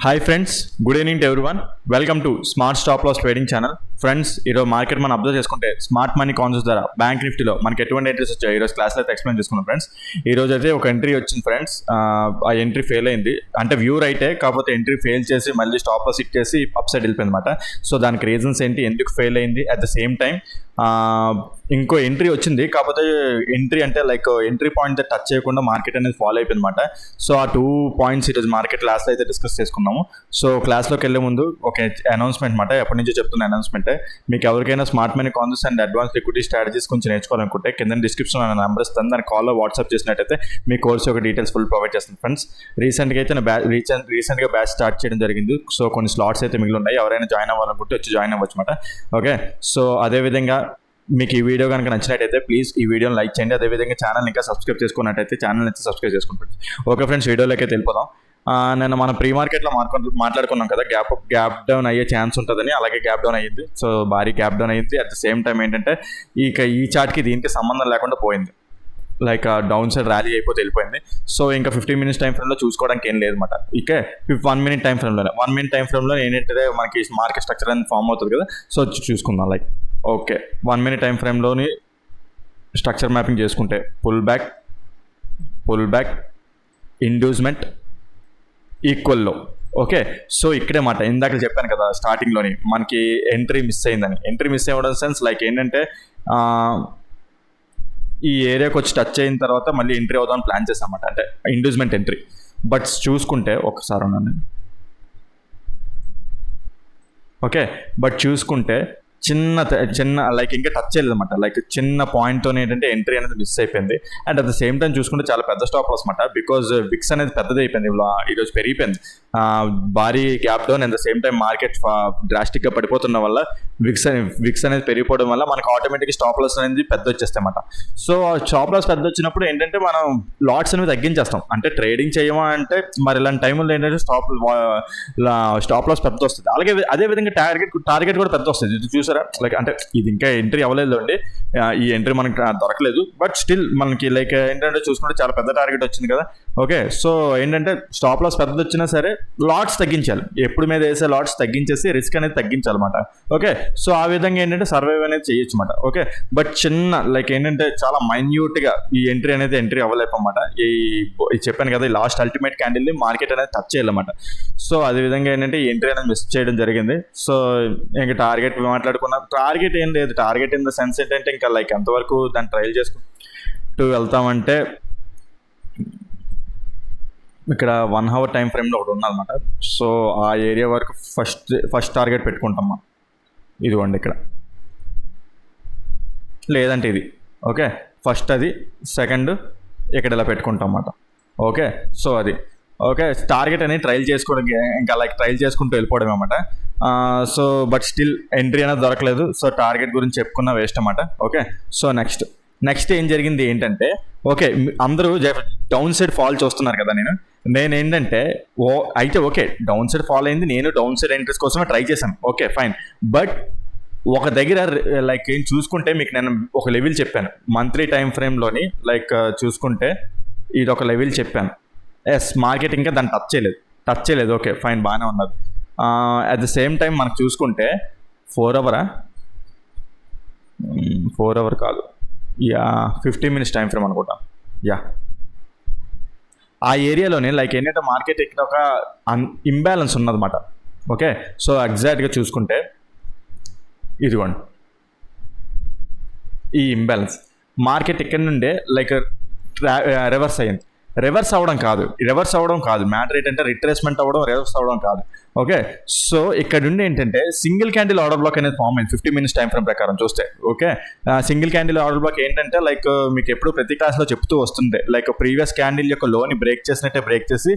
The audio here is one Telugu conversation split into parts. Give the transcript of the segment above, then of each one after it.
Hi friends, good evening to everyone. Welcome to smart stop loss trading channel. Friends, ఈరోజు మార్కెట్ మనం అబ్జర్వ్ చేసుకుంటే స్మార్ట్ మనీ కాన్సెప్ట్స్ ద్వారా బ్యాంక్ నిఫ్టీలో మనకి ఎటువంటి ఎంట్రీస్ వచ్చాయి ఈరోజు క్లాస్లో అయితే ఎక్స్ప్లెయిన్ చేసుకున్నాం ఫ్రెండ్స్. ఈ రోజు అయితే ఒక ఎంట్రీ వచ్చింది ఫ్రెండ్స్. ఆ ఎంట్రీ ఫెయిల్ అయింది, అంటే వ్యూ రైటే, కాకపోతే ఎంట్రీ ఫెయిల్ చేసి మళ్ళీ స్టాప్ లాస్ హిట్ చేసి అప్ సైడ్ వెళ్ళిపోయింది అనమాట. సో దానికి రీజన్స్ ఏంటి, ఎందుకు ఫెయిల్ అయింది, అట్ ద సేమ్ టైం ఇంకో ఎంట్రీ వచ్చింది, కాకపోతే ఎంట్రీ అంటే లైక్ ఎంట్రీ పాయింట్ టచ్ చేయకుండా మార్కెట్ అనేది ఫాలో అయిపోయింది అనమాట. సో ఆ 2 పాయింట్స్ ఈరోజు మార్కెట్ క్లాస్లో అయితే డిస్కస్ చేసుకున్నాము. సో క్లాస్లోకి వెళ్ళే ముందు ఒక అనౌన్స్మెంట్ అనమాట, ఎప్పటి నుంచో చెప్తున్న అనౌన్స్మెంటే. మీకు ఎవరికైనా smart money concepts and advance liquidity strategies కొంచెం నేర్చుకోవాలనుకుంటే కింద డిస్క్రిప్షన్లో నా నెంబర్ ఇస్తాను, దాని కాల్లో వాట్సాప్ చేసినట్టయితే మీ కోర్స్ యొక్క డీటెయిల్స్ ఫుల్ ప్రొవైడ్ చేస్తాను ఫ్రెండ్స్. రీసెంట్గా అయితే రీసెంట్గా బ్యాచ్ స్టార్ట్ చేయడం జరిగింది. సో కొన్ని స్లాట్స్ అయితే మిగిలి ఉన్నాయి, ఎవరైనా జాయిన్ అవ్వాలనుకుంటే వచ్చి జాయిన్ అవ్వచ్చు అనమాట. ఓకే, సో అదేవిధంగా మీకు ఈ వీడియో కనుక నచ్చినట్టయితే ప్లీజ్ ఈ వీడియోని లైక్ చేయండి. అదేవిధంగా ఛానల్ ఇంకా సబ్స్క్రైబ్ చేసుకున్నట్టయితే ఛానల్ అయితే సబ్స్క్రైబ్ చేసుకుంటుంది. ఓకే ఫ్రెండ్స్, వీడియోలోకి అయితే వెళ్ళిపోదాం. నేను మన ప్రీ మార్కెట్లో మాట్లాడుకున్నాం కదా, గ్యాప్ డౌన్ అయ్యే ఛాన్స్ ఉంటుందని. అలాగే గ్యాప్ డౌన్ అయ్యింది. సో భారీ గ్యాప్ డౌన్ అయ్యింది. అట్ ద సేమ్ టైం ఏంటంటే ఈ చార్ట్కి దీనికి సంబంధం లేకుండా పోయింది, లైక్ డౌన్ సైడ్ ర్యాలీ అయిపోతే వెళ్ళిపోయింది. సో ఇంకా 15 minutes టైం ఫ్రేమ్లో చూసుకోవడానికి ఏం లేదన్నమాట. ఇక 1 minute టైం ఫ్రేమ్లోనే 1 minute టైం ఫ్రేమ్లో ఏంటంటే మనకి మార్కెట్ స్ట్రక్చర్ అనేది ఫామ్ అవుతుంది కదా. సో చూసుకుందాం. లైక్ ఓకే, 1 minute టైం ఫ్రేమ్లోని స్ట్రక్చర్ మ్యాపింగ్ చేసుకుంటే పుల్ బ్యాక్ ఇండ్యూస్మెంట్ ఈక్వల్లో. ఓకే, సో ఇక్కడే మాట ఇందాక చెప్పాను కదా స్టార్టింగ్లోని మనకి ఎంట్రీ మిస్ అయిందని. ఎంట్రీ మిస్ అవ్వడం సెన్స్ లైక్ ఏంటంటే ఈ ఏరియాకి వచ్చి టచ్ అయిన తర్వాత మళ్ళీ ఎంట్రీ అవుదామని ప్లాన్ చేస్తామన్నమాట, అంటే ఇండ్యూస్మెంట్ ఎంట్రీ. బట్ చూసుకుంటే ఒకసారి ఉన్నాను. ఓకే, బట్ చూసుకుంటే చిన్న లైక్ ఇంకా టచ్ చేయలేదు అనమాట. లైక్ చిన్న పాయింట్తో ఏంటంటే ఎంట్రీ అనేది మిస్ అయిపోయింది. And at the same time చూసుకుంటే చాలా పెద్ద స్టాప్ లాస్ అనమాట, బికాజ్ విక్స్ అనేది పెద్దది అయిపోయింది, ఈరోజు పెరిగిపోయింది. భారీ gap down. At the same time market డ్రాస్టిక్గా పడిపోతున్న వల్ల విక్స్ అనేది పెరిగిపోవడం వల్ల మనకు ఆటోమేటిక్గా స్టాప్ లాస్ అనేది పెద్ద వచ్చేస్తాయి అన్నమాట. సో స్టాప్ లాస్ పెద్ద వచ్చినప్పుడు ఏంటంటే మనం లాట్స్ అనేవి తగ్గించేస్తాం, అంటే ట్రేడింగ్ చేయమా అంటే మరి ఇలాంటి టైంలో ఏంటంటే స్టాప్ లాస్ పెద్ద వస్తుంది. అలాగే అదేవిధంగా టార్గెట్ కూడా పెద్ద వస్తుంది. ఇది చూసారా, లైక్ అంటే ఇది ఇంకా ఎంట్రీ అవ్వలేదు అండి, ఈ ఎంట్రీ మనకి దొరకలేదు. బట్ స్టిల్ మనకి లైక్ ఏంటంటే చూసుకుంటే చాలా పెద్ద టార్గెట్ వచ్చింది కదా. ఓకే, సో ఏంటంటే స్టాప్ లాస్ పెద్దది వచ్చినా సరే లాట్స్ తగ్గించాలి, ఎప్పుడు మీద వేసే లాట్స్ తగ్గించేసి రిస్క్ అనేది తగ్గించాలన్నమాట. ఓకే, సో ఆ విధంగా ఏంటంటే సర్వైవ్ అనేది చేయొచ్చు అనమాట. ఓకే, బట్ చిన్న లైక్ ఏంటంటే చాలా మైన్యూట్గా ఈ ఎంట్రీ అవ్వలేపన్నమాట. ఈ చెప్పాను కదా, ఈ లాస్ట్ అల్టిమేట్ క్యాండిల్ని మార్కెట్ అనేది టచ్ చేయాలన్నమాట. సో అదేవిధంగా ఏంటంటే ఈ ఎంట్రీ అనేది మిస్ చేయడం జరిగింది. సో ఇంకా టార్గెట్ టార్గెట్ ఏం లేదు. టార్గెట్ ఇన్ ద సెన్స్ ఏంటంటే ఇంకా లైక్ ఎంతవరకు దాన్ని ట్రయల్ చేసుకుంటూ వెళ్తామంటే ఇక్కడ 1 hour టైం ఫ్రేమ్లో ఒకటి ఉన్నదన్నమాట. సో ఆ ఏరియా వరకు ఫస్ట్ టార్గెట్ పెట్టుకుంటాం మనం. ఇదిగోండి ఇక్కడ, లేదంటే ఇది. ఓకే, ఫస్ట్ అది, సెకండ్ ఇక్కడ ఇలా పెట్టుకుంటాం అన్నమాట. ఓకే, సో అది ఓకే టార్గెట్ అనేది ట్రయల్ చేసుకోవడానికి ఇంకా లైక్ ట్రయల్ చేసుకుంటూ వెళ్ళిపోవడం అనమాట. సో బట్ స్టిల్ ఎంట్రీ అనేది దొరకలేదు. సో టార్గెట్ గురించి చెప్పుకున్న వేస్ట్ అన్నమాట. ఓకే, సో నెక్స్ట్ ఏం జరిగింది ఏంటంటే, ఓకే అందరూ డౌన్ సైడ్ ఫాల్ చూస్తున్నారు కదా, నేను ఏంటంటే అయితే ఓకే డౌన్ సైడ్ ఫాల్ అయింది, నేను డౌన్ సైడ్ ఎంట్రీస్ కోసమే ట్రై చేశాను. ఓకే ఫైన్, బట్ ఒక దగ్గర లైక్ ఏం చూసుకుంటే మీకు నేను ఒక లెవెల్ చెప్పాను మంత్లీ టైం ఫ్రేమ్లోని. లైక్ చూసుకుంటే ఇది ఒక లెవెల్ చెప్పాను. ఎస్, మార్కెట్ ఇంకా దాన్ని టచ్ చేయలేదు. ఓకే ఫైన్, బాగానే ఉన్నది. అట్ ద సేమ్ టైం మనకు చూసుకుంటే 4 hour కాదు, 15 minutes టైం ఫ్రేమ్ అనుకుంటా. ఆ ఏరియాలోనే లైక్ ఏంటంటే మార్కెట్ ఇక్కడ ఒక ఇంబ్యాలెన్స్ ఉన్నదన్నమాట. ఓకే, సో ఎగ్జాక్ట్గా చూసుకుంటే ఇదిగోండి ఈ ఇంబ్యాలెన్స్. మార్కెట్ ఇక్కడ నుండే లైక్ రివర్స్ అయ్యింది. రివర్స్ అవ్వడం కాదు మ్యాటర్ ఏంటంటే రిట్రేస్మెంట్ అవ్వడం, రివర్స్ అవ్వడం కాదు. ఓకే, సో ఇక్కడ నుండి ఏంటంటే సింగిల్ క్యాండిల్ ఆర్డర్ బ్లాక్ అనేది ఫామ్ అయింది 15 minutes టైం ఫ్రేమ్ ప్రకారం చూస్తే. Okay, single candle order black ఏంటంటే లైక్ మీకు ఎప్పుడు ప్రతి క్లాస్లో చెప్తూ వస్తుంది, లైక్ ప్రీవియస్ క్యాండిల్ యొక్క లోని బ్రేక్ చేసినట్టే బ్రేక్ చేసి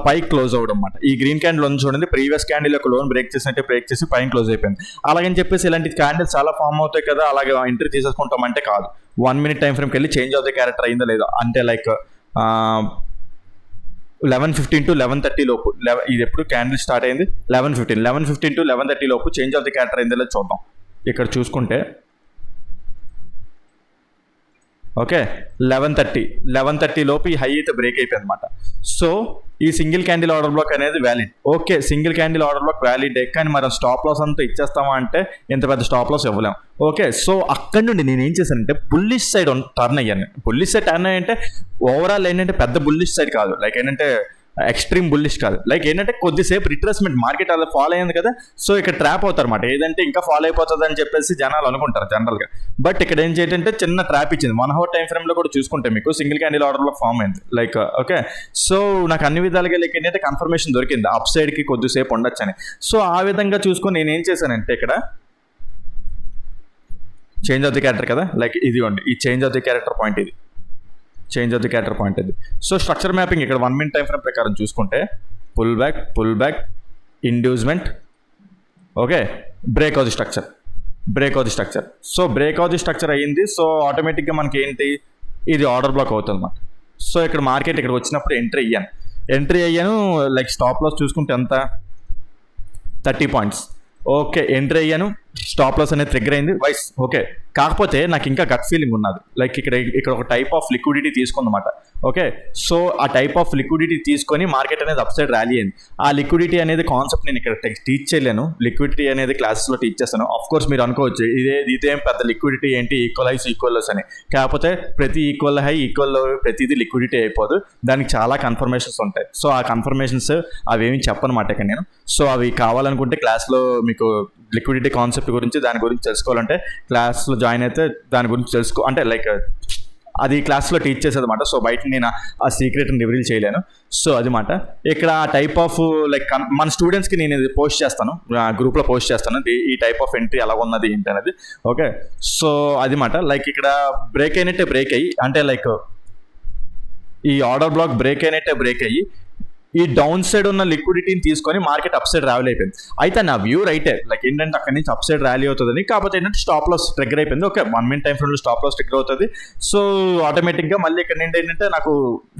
పైకి క్లోజ్ అవ్వడం అన్నమాట. ఈ గ్రీన్ క్యాండిల్ ఉంది చూడండి, ప్రీవియస్ క్యాండిల్ యొక్క లోన్ బ్రేక్ చేసినట్టే బ్రేక్ చేసి పైన క్లోజ్ అయిపోయింది. అలాగని చెప్పేసి ఇలాంటి క్యాండిల్స్ చాలా ఫామ్ అవుతాయి కదా, అలాగే ఎంట్రీ తీసేసుకుంటామంటే కాదు. 1 minute టైం ఫ్రేమ్కి వెళ్ళి చేంజ్ ఆఫ్ ద క్యారెక్టర్ అయిందా లేదా, అంటే లైక్ 11:15 to 11:30 లోపు, ఇది ఎప్పుడు క్యాండిల్ స్టార్ట్ అయింది 11:15 to 11:30 లోపు చేంజ్ ఆఫ్ ది క్యారెక్టర్ అయిందో లేదో చూద్దాం. ఇక్కడ చూసుకుంటే ఓకే 11:30 లోపు ఈ హై అయితే బ్రేక్ అయిపోయింది అనమాట. సో ఈ సింగిల్ క్యాండిల్ ఆర్డర్ బ్లాక్ అనేది valid. Okay, single candle order black valid, కానీ మరి స్టాప్ లాస్ అంతా ఇచ్చేస్తామా అంటే ఇంత పెద్ద స్టాప్ లాస్ ఇవ్వలేం. ఓకే, సో అక్కడ నుండి నేను ఏం చేశానంటే బుల్లిష్ సైడ్ టర్న్ అయ్యాను. బుల్లిష్ సైడ్ టర్న్ అయ్యంటే ఓవరాల్ ఏంటంటే పెద్ద బుల్లిష్ సైడ్ కాదు, లైక్ ఏంటంటే ఎక్స్ట్రీమ్ బుల్లిష్ కాదు, లైక్ ఏంటంటే కొద్దిసేపు రిట్రేస్మెంట్ మార్కెట్ అలా ఫాలో అయింది కదా, సో ఇక్కడ ట్రాప్ అవుతారు అనమాట. ఏదంటే ఇంకా ఫాలో అయిపోతుంది అని చెప్పేసి జనాలు అనుకుంటారు జనరల్గా. బట్ ఇక్కడ ఏం చేయాలంటే చిన్న ట్రాప్ ఇచ్చింది. 1 hour టైం ఫ్రేమ్లో కూడా చూసుకుంటే మీకు సింగిల్ క్యాండిల్ ఆర్డర్లో ఫామ్ అయింది. లైక్ ఓకే, సో నాకు అన్ని విధాలుగా లైక్ ఏంటంటే కన్ఫర్మేషన్ దొరికింది అప్ సైడ్కి కొద్దిసేపు ఉండొచ్చు అని. సో ఆ విధంగా చూసుకొని నేను ఏం చేశానంటే ఇక్కడ చేంజ్ ఆఫ్ ది క్యారెక్టర్ కదా, లైక్ ఇదిగోండి ఈ change of the character point, ఇది change of the character point ఇది. సో స్ట్రక్చర్ మ్యాపింగ్ ఇక్కడ 1 minute టైం ఫ్రేమ్ ప్రకారం చూసుకుంటే pull back inducement, okay, break of the structure. So break of the structure అయ్యింది. సో ఆటోమేటిక్గా మనకి ఏంటి, ఇది ఆర్డర్ బ్లాక్ అవుతుంది అన్నమాట. సో ఇక్కడ మార్కెట్ ఇక్కడ వచ్చినప్పుడు ఎంట్రీ అయ్యాను. లైక్ స్టాప్ లాస్ చూసుకుంటే ఎంత, 30 points. ఓకే, ఎంట్రీ అయ్యాను, స్టాప్ లాస్ అనేది ట్రిగ్గర్ అయింది వైస్. ఓకే, కాకపోతే నాకు ఇంకా గట్ ఫీలింగ్ ఉన్నది, లైక్ ఇక్కడ ఒక టైప్ ఆఫ్ లిక్విడిటీ తీసుకుందన్నమాట. ఓకే, సో ఆ టైప్ ఆఫ్ లిక్విడిటీ తీసుకొని మార్కెట్ అనేది అప్ సైడ్ ర్యాలీ అయింది. ఆ లిక్విడిటీ అనేది కాన్సెప్ట్ నేను ఇక్కడ టీచ్ చేయలేను, లిక్విడిటీ అనేది క్లాసెస్లో టీచ్ చేస్తాను. ఆఫ్ కోర్స్ మీరు అనుకోవచ్చు ఇదేం పెద్ద లిక్విడిటీ ఏంటి, ఈక్వల్ లోస్ అని. కాకపోతే ప్రతి ఈక్వల్ హై ఈక్వల్ లో ప్రతిదీ లిక్విడిటీ అయిపోదు, దానికి చాలా కన్ఫర్మేషన్స్ ఉంటాయి. సో ఆ కన్ఫర్మేషన్స్ అవేమి చెప్పనమాట ఇక్కడ నేను. సో అవి కావాలనుకుంటే క్లాస్లో మీకు లిక్విడిటీ కాన్సెప్ట్ గురించి దాని గురించి తెలుసుకోవాలంటే క్లాస్లో జాయిన్ అయితే దాని గురించి అంటే లైక్ అది క్లాస్లో టీచ్ చేసేది అనమాట. సో బయట నేను ఆ సీక్రెట్ని రివీల్ చేయలేను. సో అది మాట ఇక్కడ ఆ టైప్ ఆఫ్ లైక్ మన స్టూడెంట్స్కి నేను ఇది పోస్ట్ చేస్తాను, గ్రూప్లో పోస్ట్ చేస్తాను ఈ టైప్ ఆఫ్ ఎంట్రీ ఎలా ఉన్నది ఏంటి అనేది. ఓకే, సో అది మాట లైక్ ఇక్కడ బ్రేక్ అయ్యి అంటే లైక్ ఈ ఆర్డర్ బ్లాక్ బ్రేక్ అయ్యి ఈ డౌన్ సైడ్ ఉన్న లిక్విడిటీని తీసుకొని మార్కెట్ అప్ సైడ్ ర్యాలీ అయిపోయింది. అయితే నా వ్యూ రైటే, లైక్ ఏంటంటే అక్కడి నుంచి అప్ సైడ్ ర్యాలీ అవుతుందని. కాకపోతే ఏంటంటే స్టాప్ లాస్ ట్రిగ్గర్ అయిపోయింది. ఓకే, 1 minute టైం ఫ్రేమ్లో స్టాప్ లాస్ ట్రిగ్గర్ అవుతుంది. సో ఆటోమేటిక్గా మళ్ళీ ఇక్కడ నుండి ఏంటంటే నాకు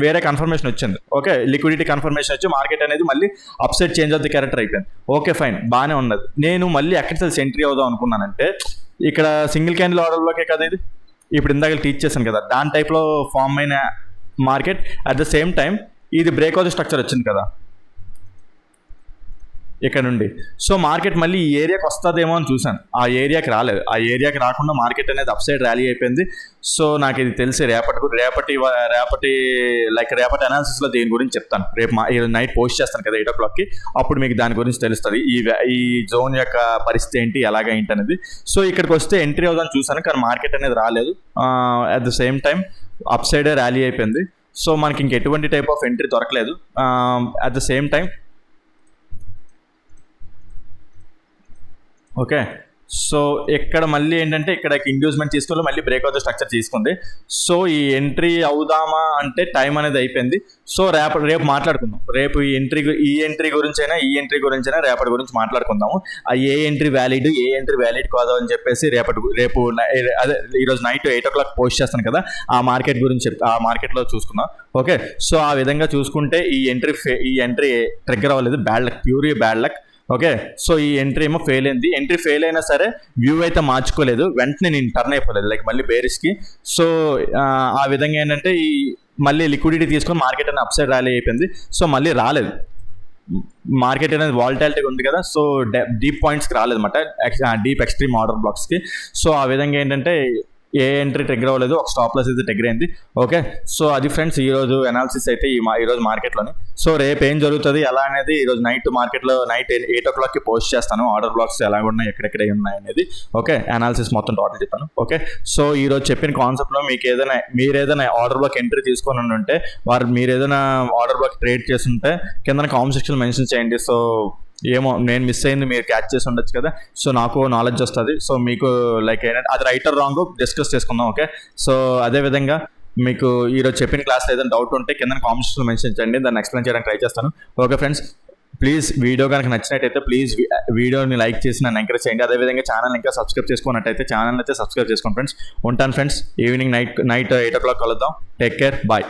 వేరే కన్ఫర్మేషన్ వచ్చింది. ఓకే, లిక్విడిటీ కన్ఫర్మేషన్ వచ్చి మార్కెట్ అనేది మళ్ళీ up side change of the character అయిపోయింది. ఓకే ఫైన్, బాగానే ఉన్నది. నేను మళ్ళీ ఎక్కడ తెలిసి ఎంట్రీ అవుదాం అనుకున్నానంటే ఇక్కడ సింగిల్ క్యాండిల్ ఆర్డర్లోకే కదా ఇది, ఇప్పుడు ఇందాక టీచ్ చేశాను కదా, దాని టైప్లో ఫామ్ అయిన market. At the same time ఇది బ్రేక్ ఆఫ్ స్ట్రక్చర్ వచ్చింది కదా ఇక్కడ నుండి. సో మార్కెట్ మళ్ళీ ఈ ఏరియాకి వస్తుందేమో అని చూశాను, ఆ ఏరియాకి రాలేదు. ఆ ఏరియాకి రాకుండా మార్కెట్ అనేది అప్ సైడ్ ర్యాలీ అయిపోయింది. సో నాకు ఇది తెలిసి రేపటి అనాలిసిస్లో దీని గురించి చెప్తాను. ఈరోజు నైట్ పోస్ట్ చేస్తాను కదా 8 o'clockకి, అప్పుడు మీకు దాని గురించి తెలుస్తుంది ఈ జోన్ యొక్క పరిస్థితి ఏంటి ఎలాగ ఏంటి అనేది. సో ఇక్కడికి వస్తే ఎంట్రీ అవుదాన్ని చూశాను, కానీ మార్కెట్ అనేది రాలేదు. At the same time up సైడే ర్యాలీ అయిపోయింది. సో మనకి ఇంక ఎటువంటి టైప్ ఆఫ్ ఎంట్రీ దొరకలేదు. At the same time okay, so ఇక్కడ మళ్ళీ ఏంటంటే ఇక్కడ ఇండ్యూస్మెంట్ తీసుకుని మళ్ళీ బ్రేక్ అవుట్ స్ట్రక్చర్ తీసుకుంది. సో ఈ ఎంట్రీ అవుదామా అంటే టైం అనేది అయిపోయింది. సో రేపు మాట్లాడుకుందాం. రేపు ఈ ఎంట్రీ గురించైనా రేపటి గురించి మాట్లాడుకుందాము. ఏ ఎంట్రీ వ్యాలిడ్ కాదు అని చెప్పేసి రేపు అదే ఈరోజు నైట్ 8 o'clock పోస్ట్ చేస్తాను కదా, ఆ మార్కెట్ గురించి ఆ మార్కెట్లో చూసుకుందాం. ఓకే, సో ఆ విధంగా చూసుకుంటే ఈ ఎంట్రీ ట్రిగ్గర్ అవ్వలేదు, bad luck, pure bad luck. Okay, so ఈ ఎంట్రీ ఏమో ఫెయిల్ అయింది. ఎంట్రీ ఫెయిల్ అయినా సరే వ్యూ అయితే మార్చుకోలేదు, వెంటనే నేను టర్న్ అయిపోలేదు లైక్ మళ్ళీ బేరిష్కి. సో ఆ విధంగా ఏంటంటే ఈ మళ్ళీ లిక్విడిటీ తీసుకొని మార్కెట్ అనేది అప్ సైడ్ ర్యాలీ అయిపోయింది. సో మళ్ళీ రాలేదు, మార్కెట్ అనేది వాలటాలిటీ ఉంది కదా, సో డీప్ పాయింట్స్కి రాలేదు అనమాట, డీప్ ఎక్స్ట్రీమ్ ఆర్డర్ బ్లాక్స్కి. సో ఆ విధంగా ఏంటంటే ఏ ఎంట్రీ ట్రిగ్గర్ అవ్వలేదు, ఒక స్టాప్ లాస్ అయితే ట్రిగ్గర్ అయింది. ఓకే, సో అది ఫ్రెండ్స్ ఈరోజు అనాలిసిస్ అయితే ఈరోజు మార్కెట్లోని. సో రేపు ఏం జరుగుతుంది ఎలా అనేది ఈరోజు మార్కెట్లో నైట్ 8 o'clockకి పోస్ట్ చేస్తాను, ఆర్డర్ బ్లాక్స్ ఎలా ఉన్నాయి ఎక్కడెక్కడ ఉన్నాయి అనేది. ఓకే, అనాలిసిస్ మొత్తం టోటల్ చెప్పాను. ఓకే, సో ఈరోజు చెప్పిన కాన్సెప్ట్లో మీరు ఏదైనా ఆర్డర్ బ్లాక్ ఎంట్రీ తీసుకొని ఉంటే మీరు ఏదైనా ఆర్డర్ బ్లాక్ ట్రేడ్ చేస్తుంటే కింద కామెంట్ సెక్షన్ మెన్షన్ చేయండి. సో ఏమో నేను మిస్ అయింది, మీరు క్యాచ్ చేసి ఉండొచ్చు కదా, సో నాకు నాలెడ్జ్ వస్తుంది. సో మీకు లైక్ ఏంటంటే అది రైట్ ఆర్ రాంగ్ డిస్కస్ చేసుకుందాం. ఓకే, సో అదేవిధంగా మీకు ఈరోజు చెప్పిన క్లాస్లో ఏదైనా డౌట్ ఉంటే కింద కామెంట్స్లో మెన్షన్ చేయండి, దాన్ని ఎక్స్ప్లెయిన్ చేయడానికి ట్రై చేస్తాను. ఓకే ఫ్రెండ్స్, ప్లీజ్ వీడియో కనుక నచ్చినట్టయితే ప్లీజ్ వీడియోని లైక్ చేసి నన్ను ఎంకరేజ్ చేయండి. అదేవిధంగా ఛానల్ ఇంకా సబ్స్క్రైబ్ చేసుకున్నట్టయితే ఛానల్ అయితే సబ్స్క్రైబ్ చేసుకోండి ఫ్రెండ్స్. ఉంటాను ఫ్రెండ్స్, ఈవినింగ్ నైట్ 8 o'clock కలుద్దాం. Take care, bye.